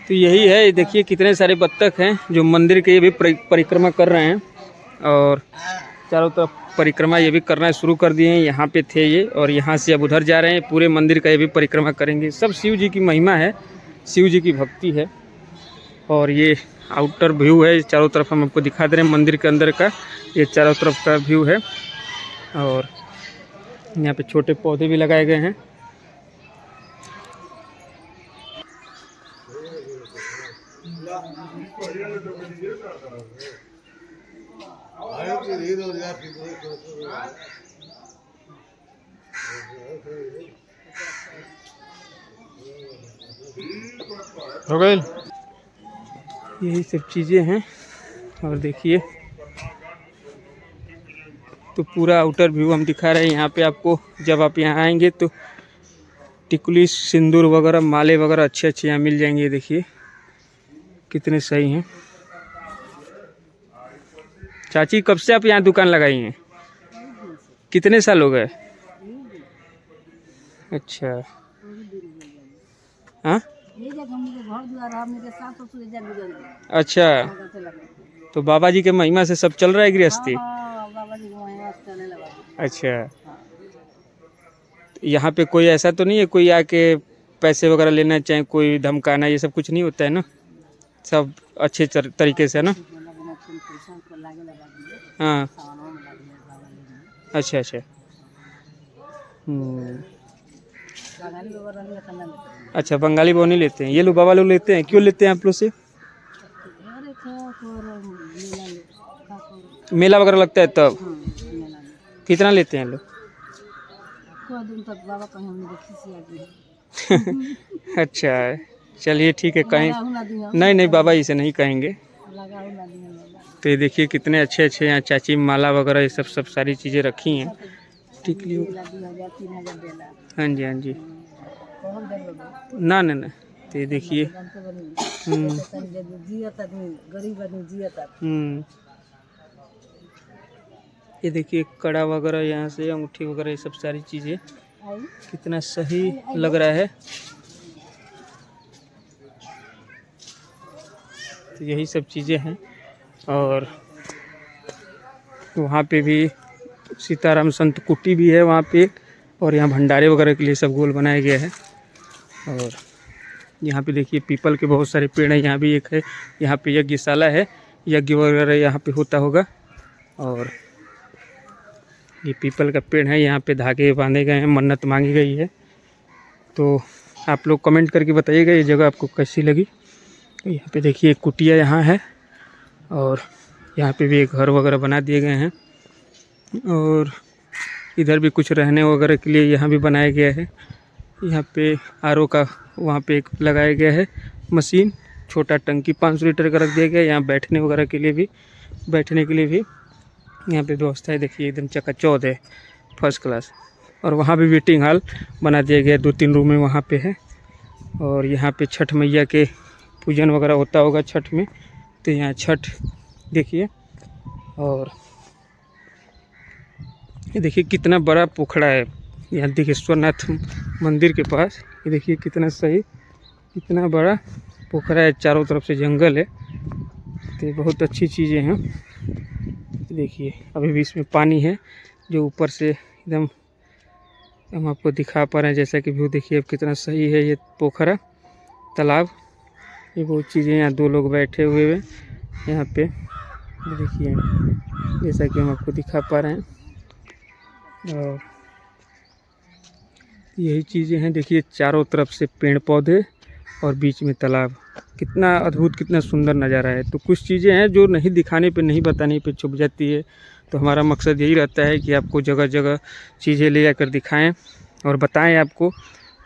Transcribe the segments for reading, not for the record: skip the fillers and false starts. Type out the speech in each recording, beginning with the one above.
तो यही है, देखिए कितने सारे बत्तख हैं जो मंदिर के ये भी परिक्रमा कर रहे हैं और चारों तरफ परिक्रमा ये भी करना शुरू कर दिए हैं। यहाँ पे थे ये और यहाँ से अब उधर जा रहे हैं, पूरे मंदिर का ये भी परिक्रमा करेंगे। सब शिव जी की महिमा है, शिव जी की भक्ति है। और ये आउटर व्यू है, चारों तरफ हम आपको दिखा दे रहे हैं मंदिर के अंदर का, ये चारों तरफ का व्यू है। और यहाँ पे छोटे पौधे भी लगाए गए हैं। हो गए, यही सब चीज़ें हैं। और देखिए तो पूरा आउटर व्यू हम दिखा रहे हैं। यहाँ पे आपको जब आप यहाँ आएंगे तो टिकुली, सिंदूर वगैरह, माले वगैरह अच्छे यहाँ मिल जाएंगे। देखिए कितने सही हैं। चाची कब से आप यहाँ दुकान लगाई हैं? कितने साल हो गए? अच्छा, हाँ अच्छा, तो बाबा जी के महिमा से सब चल रहा है गृहस्थी? अच्छा, यहाँ पे कोई ऐसा तो नहीं है कोई आके पैसे वगैरह लेना चाहे, कोई धमकाना, ये सब कुछ नहीं होता है ना? सब अच्छे तरीके से ना? हाँ, अच्छा अच्छा। अच्छा, बंगाली बोनी लेते हैं ये लोग, बाबा लोग लेते हैं। क्यों लेते हैं आप लोग से? मेला वगैरह लगता है तब? कितना लेते हैं लोग? अच्छा, चलिए ठीक है, कहीं नहीं नहीं बाबा जी से नहीं कहेंगे। तो ये देखिए कितने अच्छे अच्छे यहाँ चाची माला वगैरह ये सब सारी चीज़ें रखी हैं। टिकली, हाँ जी हाँ जी, ना ना ना। तो ये देखिए ये देखिए कड़ा वगैरह यहाँ से, अंगूठी वगैरह ये सब सारी चीज़ें, कितना सही लग रहा है। तो यही सब चीज़ें हैं। और वहाँ पे भी सीताराम संत कुटी भी है वहाँ पे, और यहाँ भंडारे वगैरह के लिए सब गोल बनाया गया है। और यहाँ पे देखिए पीपल के बहुत सारे पेड़ हैं। यहाँ भी एक है, यहाँ पे यज्ञशाला है, यज्ञ वगैरह यहाँ पे होता होगा। और ये पीपल का पेड़ है, यहाँ पे धागे बांधे गए हैं, मन्नत मांगी गई है। तो आप लोग कमेंट करके बताइएगा ये जगह आपको कैसी लगी। यहाँ पे देखिए कुटिया यहाँ है, और यहाँ पे भी एक घर वगैरह बना दिए गए हैं। और इधर भी कुछ रहने वगैरह के लिए यहाँ भी बनाया गया है। यहाँ पे आरओ का वहाँ पे एक लगाया गया है मशीन, छोटा टंकी 500 लीटर का रख दिया गया है। यहाँ बैठने वगैरह के लिए भी, बैठने के लिए भी यहाँ पे व्यवस्था है। देखिए एकदम चकाचौंध है, फर्स्ट क्लास। और वहाँ भी वेटिंग हॉल बना दिया गया है, 2-3 रूमें वहाँ पे है। और यहाँ पे छठ मैया के पूजन वगैरह होता होगा छठ में, तो यहाँ छठ देखिए। और ये देखिए कितना बड़ा पोखरा है यहाँ दिगेश्वरनाथ मंदिर के पास। ये देखिए कितना सही, कितना बड़ा पोखरा है, चारों तरफ से जंगल है। तो बहुत अच्छी चीज़ें हैं। देखिए अभी भी इसमें पानी है जो ऊपर से एकदम हम आपको दिखा पा रहे हैं, जैसा कि व्यू देखिए अब कितना सही है। ये पोखरा, तालाब, ये बहुत चीज़ें। यहाँ 2 लोग बैठे हुए हैं यहाँ पे, देखिए जैसा कि हम आपको दिखा पा रहे हैं। और यही चीज़ें हैं। देखिए चारों तरफ से पेड़ पौधे और बीच में तालाब, कितना अद्भुत, कितना सुंदर नज़ारा है। तो कुछ चीज़ें हैं जो नहीं दिखाने पे, नहीं बताने पे छुप जाती है। तो हमारा मकसद यही रहता है कि आपको जगह जगह चीज़ें ले जाकर दिखाएं और बताएं आपको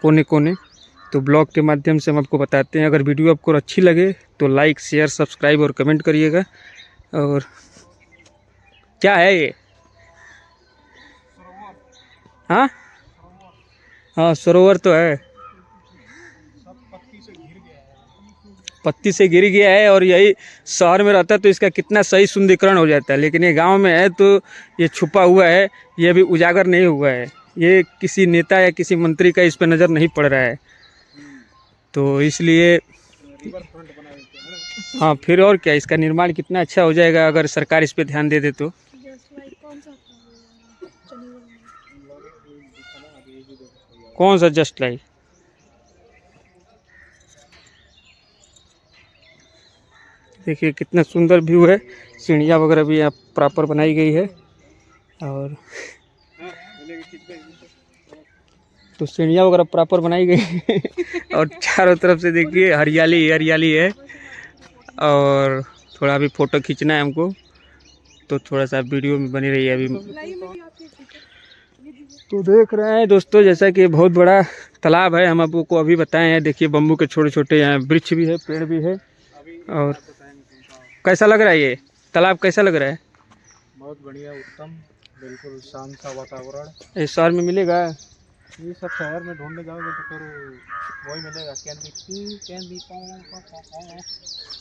कोने कोने। तो ब्लॉग के माध्यम से हम आपको बताते हैं। अगर वीडियो आपको अच्छी लगे तो लाइक, शेयर, सब्सक्राइब और कमेंट करिएगा। और क्या है ये? हाँ हाँ, सरोवर तो है, पत्ती से गिर गया है। और यही शहर में रहता है तो इसका कितना सही सुंदरीकरण हो जाता है, लेकिन ये गांव में है तो ये छुपा हुआ है, ये अभी उजागर नहीं हुआ है। ये किसी नेता या किसी मंत्री का इस पर नज़र नहीं पड़ रहा है। तो इसलिए रिवर फ्रंट बना देते हैं ना। हाँ, फिर और क्या, इसका निर्माण कितना अच्छा हो जाएगा अगर सरकार इस पे ध्यान दे दे तो। कौन सा जस्ट लाइक? देखिए कितना सुंदर व्यू है, सीढ़ियाँ वगैरह भी यहाँ प्रॉपर बनाई गई है। और तो सीढ़ियाँ वगैरह प्रॉपर बनाई गई है और चारों तरफ से देखिए हरियाली हरियाली है। और थोड़ा अभी फ़ोटो खींचना है हमको, तो थोड़ा सा वीडियो में बनी रही है अभी। तो देख रहे हैं दोस्तों, जैसा कि बहुत बड़ा तालाब है, हम आपको अभी बताए हैं। देखिए बम्बू के छोटे छोटे यहाँ वृक्ष भी है, पेड़ भी है। और कैसा लग रहा है ये तालाब, कैसा लग रहा है? बहुत बढ़िया, उत्तम, बिल्कुल शांत सा वातावरण। इस शहर में मिलेगा? ये सब शहर में ढूंढने जाओगे तो फिर वही मिलेगा। कैंडी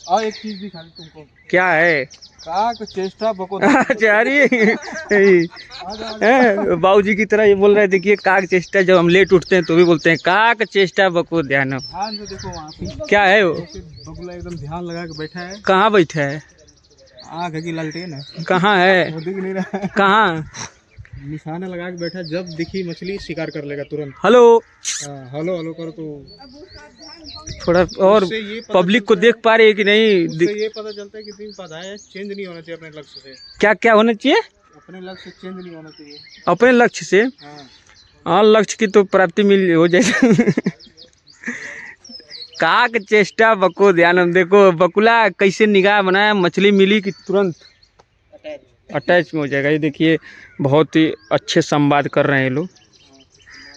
और एक चीज भी खाली तुमको। क्या है? काक चेष्टा बको। अच्छा, अरे बाबूजी की तरह ये बोल रहे हैं। देखिए काक चेष्टा, जब हम लेट उठते हैं तो भी बोलते हैं काक चेष्टा बको ध्यान। ध्यान से देखो वहाँ पे क्या है वो? बगुला एकदम ध्यान लगा के बैठा है। कहाँ बैठा है? आँख की लालटेन है। कहाँ है? वो दिख नहीं रहा है। कहाँ? निशाना लगा के बैठा, जब दिखी मछली शिकार कर लेगा तुरंत। हेलो, हेलो हेलो करो तो थोड़ा और पब्लिक को देख पा रही है कि नहीं? ये पता चलता है कि दिन पौधा है, चेंज नहीं होना चाहिए अपने लक्ष्य से। क्या क्या होना चाहिए? अपने लक्ष्य से चेंज नहीं होना चाहिए। अपने लक्ष्य से? हाँ, लक्ष्य की तो प्राप्ति मिल हो जाएगी। काक चेष्टा बको ध्यान। देखो बकुला कैसे निगाह बनाया, मछली मिली कि तुरंत अटैच में हो जाएगा। ये देखिए बहुत ही अच्छे संवाद कर रहे हैं ये लोग,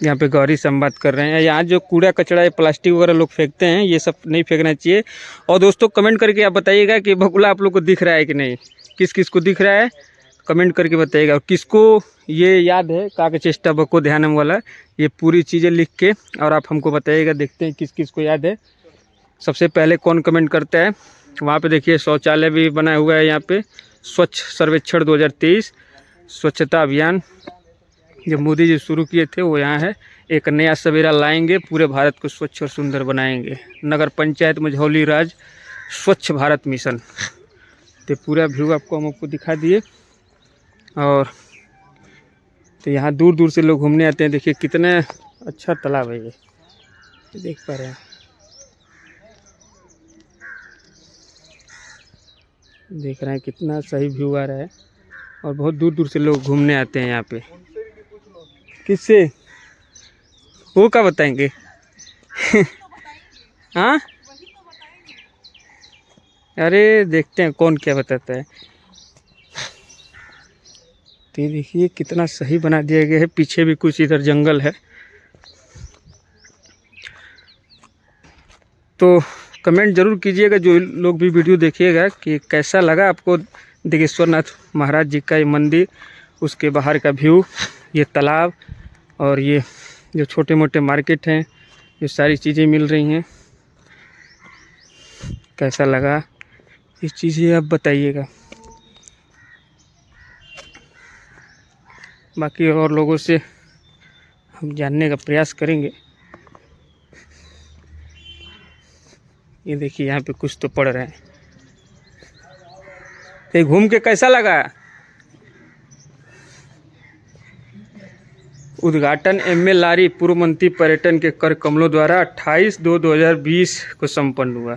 यहाँ पे गहरी संवाद कर रहे हैं। यहाँ जो कूड़ा कचरा है, प्लास्टिक वगैरह लोग फेंकते हैं, ये सब नहीं फेंकना चाहिए। और दोस्तों कमेंट करके आप बताइएगा कि बकुला आप लोग को दिख रहा है कि नहीं, किस किस को दिख रहा है कमेंट करके बताइएगा। और किसको ये याद है काक चेष्टा बको ध्यानम वाला, ये पूरी चीज़ें लिख के और आप हमको बताइएगा। देखते हैं किस किस को याद है। सबसे पहले कौन कमेंट करता है। वहाँ पे देखिए शौचालय भी बना हुआ है। यहाँ पे स्वच्छ सर्वेक्षण 2023 स्वच्छता अभियान जो मोदी जी शुरू किए थे वो यहाँ है। एक नया सवेरा लाएंगे, पूरे भारत को स्वच्छ और सुंदर बनाएंगे। नगर पंचायत मझौली राज स्वच्छ भारत मिशन। तो पूरा व्यू आपको हम आपको दिखा दिए। और तो यहाँ दूर दूर से लोग घूमने आते हैं। देखिए कितना अच्छा तालाब है ये, देख पा रहे हैं। देख रहे हैं कितना सही व्यू आ रहा है। और बहुत दूर दूर से लोग घूमने आते हैं यहाँ पे। किससे वो क्या बताएंगे? हाँ, अरे देखते हैं कौन क्या बताता है। तो ये देखिए कितना सही बना दिया गया है। पीछे भी कुछ इधर जंगल है। तो कमेंट जरूर कीजिएगा जो लोग भी वीडियो देखिएगा कि कैसा लगा आपको दिगेश्वरनाथ महाराज जी का ये मंदिर, उसके बाहर का व्यू, ये तालाब और ये जो छोटे मोटे मार्केट हैं, ये सारी चीज़ें मिल रही हैं। कैसा लगा इस चीज़ें आप बताइएगा। बाकी और लोगों से हम जानने का प्रयास करेंगे। ये देखिए यहाँ पे कुछ तो पढ़ रहे हैं। कहीं घूम के कैसा लगा? उद्घाटन एमएल लारी पूर्व मंत्री पर्यटन के कर कमलों द्वारा 28/2/2020 को संपन्न हुआ।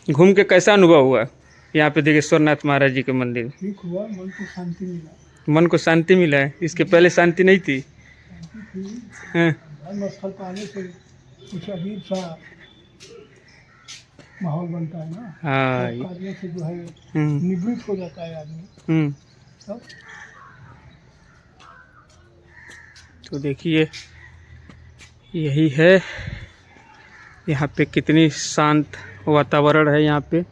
घूम के कैसा अनुभव हुआ यहाँ पे दिगेश्वरनाथ महाराज जी के मंदिर? ठीक हुआ, मन को शांति मिला। मन को शांति मिला है। इसके पहले शांति नहीं थी? हाँ। स्थल पर आने से कुछ अजीब सा माहौल बनता है ना। हाँ, कार्यों से जो है निवृत्त हो जाता है आदमी। तब तो देखिए यही है, यहाँ पे कितनी शांत वातावरण है। यहाँ पे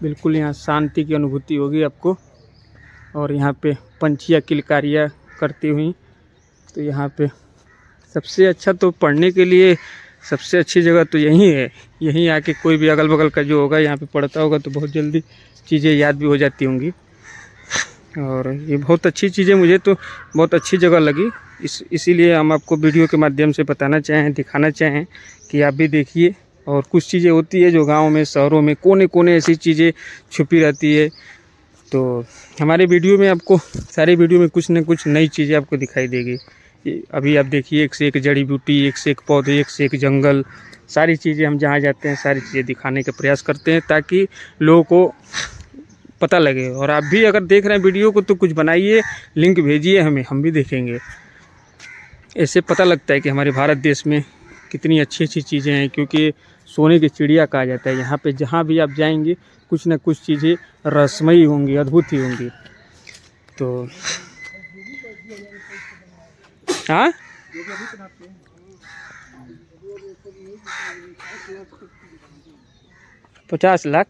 बिल्कुल यहाँ शांति की अनुभूति होगी आपको। और यहाँ पे पंछियाँ किलकारियाँ करती हुई। तो यहाँ पे सबसे अच्छा तो पढ़ने के लिए सबसे अच्छी जगह तो यही है। यहीं आके कोई भी अगल बगल का जो होगा यहाँ पे पढ़ता होगा तो बहुत जल्दी चीज़ें याद भी हो जाती होंगी। और ये बहुत अच्छी चीज़ें, मुझे तो बहुत अच्छी जगह लगी। इसीलिए हम आपको वीडियो के माध्यम से बताना चाहें, दिखाना चाहें कि आप भी देखिए और कुछ चीज़ें होती है जो गांव में, शहरों में कोने कोने ऐसी चीज़ें छुपी रहती है। तो हमारे वीडियो में आपको, सारे वीडियो में कुछ न कुछ नई चीज़ें आपको दिखाई देगी। अभी आप देखिए, एक से एक जड़ी बूटी, एक से एक पौधे, एक से एक जंगल, सारी चीज़ें हम जहाँ जाते हैं सारी चीज़ें दिखाने का प्रयास करते हैं ताकि लोगों को पता लगे। और आप भी अगर देख रहे हैं वीडियो को तो कुछ बनाइए, लिंक भेजिए हमें, हम भी देखेंगे। ऐसे पता लगता है कि हमारे भारत देश में कितनी अच्छी अच्छी चीज़ें हैं, क्योंकि सोने की चिड़िया कहा जाता है। यहाँ पे जहाँ भी आप जाएंगे कुछ ना कुछ चीज़ें रहस्यमयी होंगी, अद्भुत ही होंगी। तो हाँ, 50 लाख।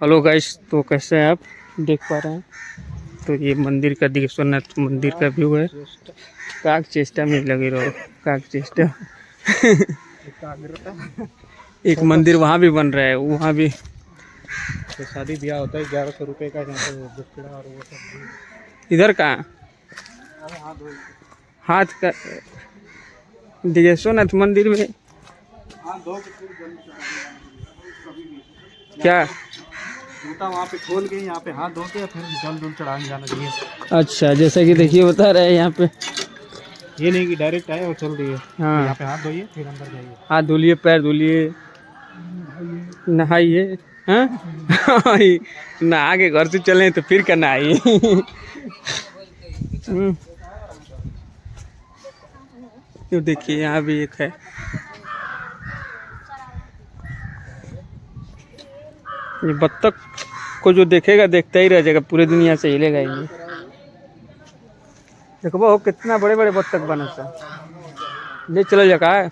हेलो गाइस, तो कैसे हैं आप, देख पा रहे हैं तो ये मंदिर का, दिगेश्वरनाथ मंदिर का व्यू है। काक चेष्टा में लगे रहो, काक चेष्टा। एक मंदिर वहाँ भी बन रहा है, वहाँ भी तो शादी ब्याह होता है 1100 रुपये का, जहाँ पे दक्षिणा और वो सब। इधर कहाँ हाथ का दिगेश्वरनाथ मंदिर में क्या? जूता वहाँ पे खोल के यहाँ पे हाथ धो के फिर जल दूल चढ़ाने जाना चाहिए। अच्छा, जैसा कि देखिए बता रहे हैं यहाँ पे, ये नहीं कि डायरेक्ट आए और चल दिए। हाँ, यहाँ पे हाथ धोइए फिर अंदर जाइए, हाथ धुलिए, पैर धुलिए, नहाइए। हाँ नहा के घर से चले तो फिर करना आइए। तो देखिए यहाँ भी एक है, ये बत्तख को जो देखेगा देखता ही रह जाएगा, पूरे दुनिया से हिलेगा ही नहीं। देखो वो कितना बड़े बड़े बत्तख बना सा, ले चलो जगह।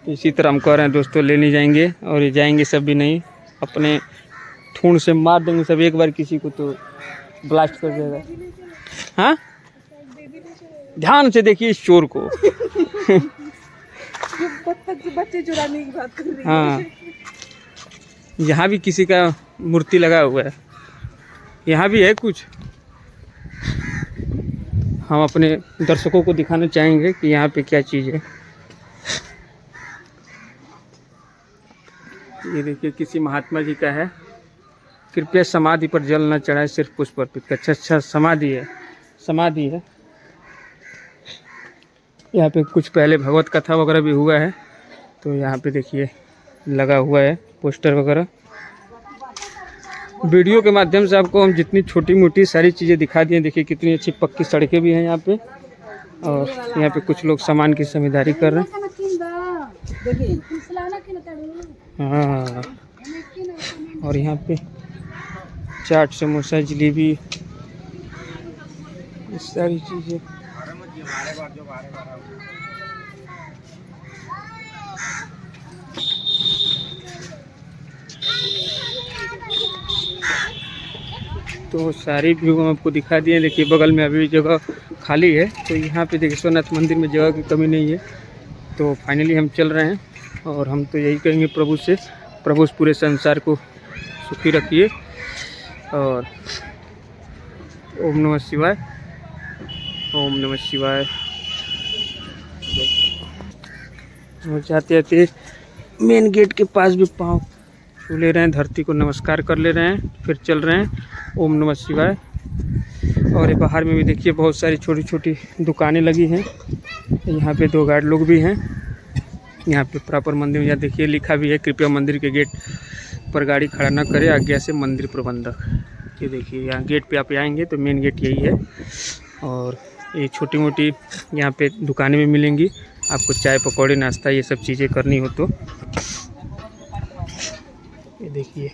इसी तरह हम कह रहे हैं दोस्तों, ले नहीं जाएंगे और ये जाएंगे सब भी नहीं, अपने ठूंठ से मार देंगे सब एक बार किसी को तो ब्लास्ट कर देगा। हाँ, ध्यान से देखिए इस चोर को। बच्चे चुराने की बात कर रही है। हाँ, यहाँ भी किसी का मूर्ति लगा हुआ है, यहाँ भी है कुछ। हम अपने दर्शकों को दिखाना चाहेंगे कि यहाँ पे क्या चीज़ है। ये देखिए किसी महात्मा जी का है, कृपया समाधि पर जल न चढ़ाए, सिर्फ पुष्प अर्पित कर। अच्छा, समाधि है, समाधि है। यहाँ पे कुछ पहले भगवत कथा वगैरह भी हुआ है, तो यहाँ पे देखिए लगा हुआ है पोस्टर वगैरह। वीडियो के माध्यम से आपको हम जितनी छोटी मोटी सारी चीज़ें दिखा दिए। देखिए कितनी अच्छी पक्की सड़कें भी हैं यहाँ पे, और यहाँ पे कुछ लोग सामान की खरीदारी कर रहे हैं। हाँ, और यहाँ पे चाट, समोसा, जलेबी, ये सारी चीज़ें। तो सारी व्यू हम आपको दिखा दिए। देखिए बगल में अभी जगह खाली है, तो यहाँ पे दिगेश्वरनाथ मंदिर में जगह की कमी नहीं है। तो फाइनली हम चल रहे हैं, और हम तो यही कहेंगे प्रभु से, प्रभु इस पूरे संसार को सुखी रखिए। और ओम नमः शिवाय, ओम नमः शिवाय। हम जाते जाते मेन गेट के पास भी पाँव छू ले रहे हैं, धरती को नमस्कार कर ले रहे हैं, फिर चल रहे हैं। ओम नमः शिवाय। और ये बाहर में भी देखिए बहुत सारी छोटी छोटी दुकानें लगी हैं। यहाँ पे 2 गार्ड लोग भी हैं। यहाँ पे प्रॉपर मंदिर में, यहाँ देखिए लिखा भी है, कृपया मंदिर के गेट पर गाड़ी खड़ा न करें, आज्ञा से मंदिर प्रबंधक। ये देखिए यहाँ गेट पे आप आएंगे तो मेन गेट यही है। और ये छोटी मोटी यहाँ पे दुकानें भी मिलेंगी आपको, चाय पकौड़े नाश्ता ये सब चीज़ें करनी हो तो। ये देखिए,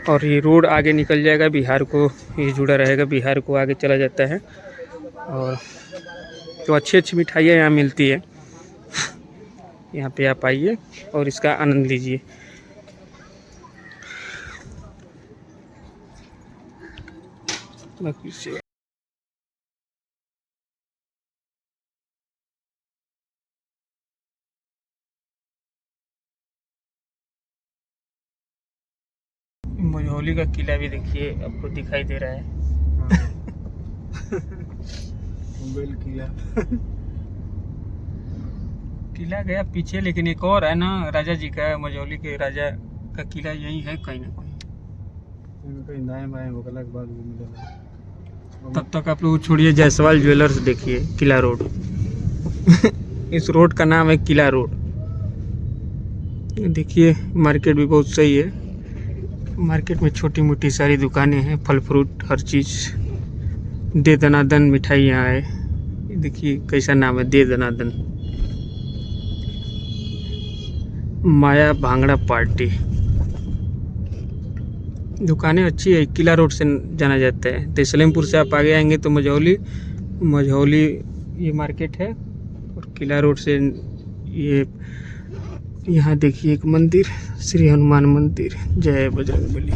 और ये रोड आगे निकल जाएगा बिहार को, ये जुड़ा रहेगा, बिहार को आगे चला जाता है। और तो अच्छी अच्छी मिठाइयाँ यहाँ मिलती है, यहाँ पे आप आइए और इसका आनंद लीजिए। बाकी से मझौली का किला भी देखिए आपको दिखाई दे रहा है। बेल किला। किला गया पीछे, लेकिन एक और है ना राजा जी का, मझौली के राजा का किला यही है कहीं ना कहीं। कहीं दाएं बाएं होगला के बाद वो मिलेगा। तब तक आप लोग छोड़िए, जायसवाल ज्वेलर्स देखिए, किला रोड। इस रोड का नाम है किला रोड। देखिए मार्केट भी बहुत सही है। मार्केट में छोटी मोटी सारी दुकानें हैं, फल फ्रूट हर चीज़। दे दनादन मिठाई यहाँ है। ये देखिए कैसा नाम है, दे दनादन। माया भांगड़ा पार्टी। दुकानें अच्छी है। किला रोड से जाना जाता है। तो सलेमपुर से आप आगे आएंगे तो मझौली ये मार्केट है, और किला रोड से ये यहाँ देखिए एक मंदिर, श्री हनुमान मंदिर। जय बजरंगबली।